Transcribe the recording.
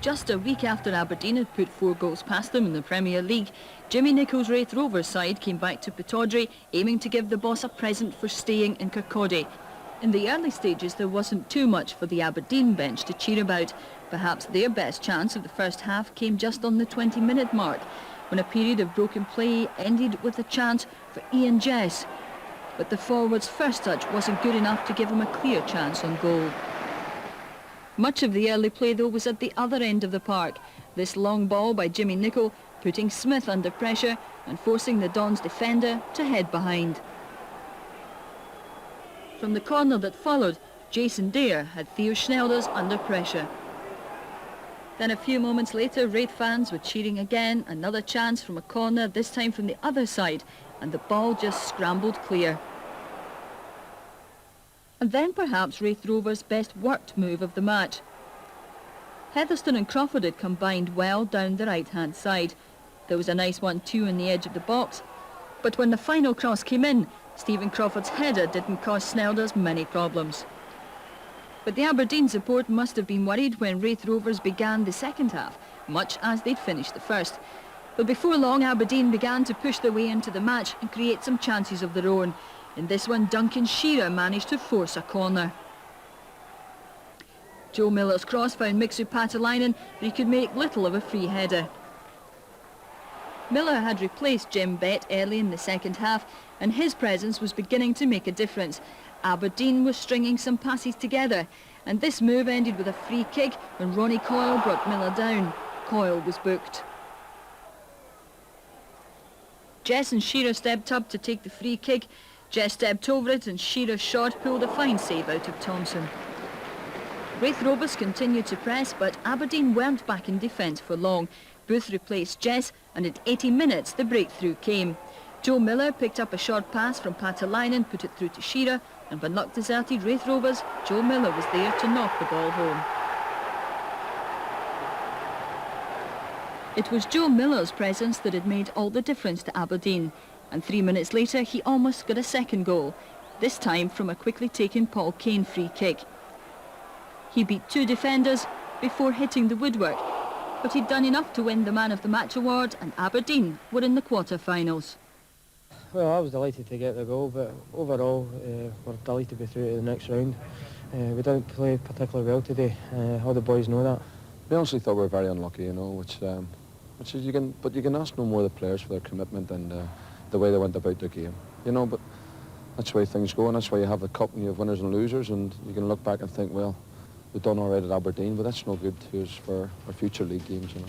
Just a week after Aberdeen had put 4 goals past them in the Premier League, Jimmy Nicholl's Raith Rovers side came back to Pittodrie, aiming to give the boss a present for staying in Kirkcaldy. In the early stages, there wasn't too much for the Aberdeen bench to cheer about. Perhaps their best chance of the first half came just on the 20-minute mark, when a period of broken play ended with a chance for Ian Jess. But the forward's first touch wasn't good enough to give him a clear chance on goal. Much of the early play, though, was at the other end of the park. This long ball by Jimmy Nicholl putting Smith under pressure and forcing the Dons defender to head behind. From the corner that followed, Jason Dare had Theo Schnelders under pressure. Then a few moments later, Raith fans were cheering again, another chance from a corner, this time from the other side, and the ball just scrambled clear. And then perhaps Raith Rovers' best worked move of the match. Heatherstone and Crawford had combined well down the right-hand side. There was a nice 1-2 on the edge of the box, but when the final cross came in, Stephen Crawford's header didn't cause Schnelders many problems. But the Aberdeen support must have been worried when Raith Rovers began the second half, much as they'd finished the first. But before long, Aberdeen began to push their way into the match and create some chances of their own. In this one, Duncan Shearer managed to force a corner. Joe Miller's cross found Mixu Patalainen, but he could make little of a free header. Miller had replaced Jim Bett early in the second half, and his presence was beginning to make a difference. Aberdeen was stringing some passes together, and this move ended with a free kick when Ronnie Coyle brought Miller down. Coyle was booked. Jess and Shearer stepped up to take the free kick. Jess stepped over it and Shearer's shot pulled a fine save out of Thompson. Raith Rovers continued to press, but Aberdeen weren't back in defence for long. Booth replaced Jess, and at 80 minutes the breakthrough came. Joe Miller picked up a short pass from Patalainen, put it through to Shearer, and when luck deserted Raith Rovers, Joe Miller was there to knock the ball home. It was Joe Miller's presence that had made all the difference to Aberdeen, and 3 minutes later he almost got a second goal, this time from a quickly taken Paul Kane free kick. He beat 2 defenders before hitting the woodwork, but he'd done enough to win the Man of the Match award, and Aberdeen were in the quarter-finals. Well, I was delighted to get the goal, but overall we're delighted to be through to the next round. We didn't play particularly well today. All the boys know that. We honestly thought we were very unlucky, you know, which is you can ask no more of the players for their commitment and the way they went about their game, you know. But that's the way things go, and that's why you have the cup and you have winners and losers, and you can look back and think, well, we've done all right at Aberdeen, but that's no good to us for our future league games, you know.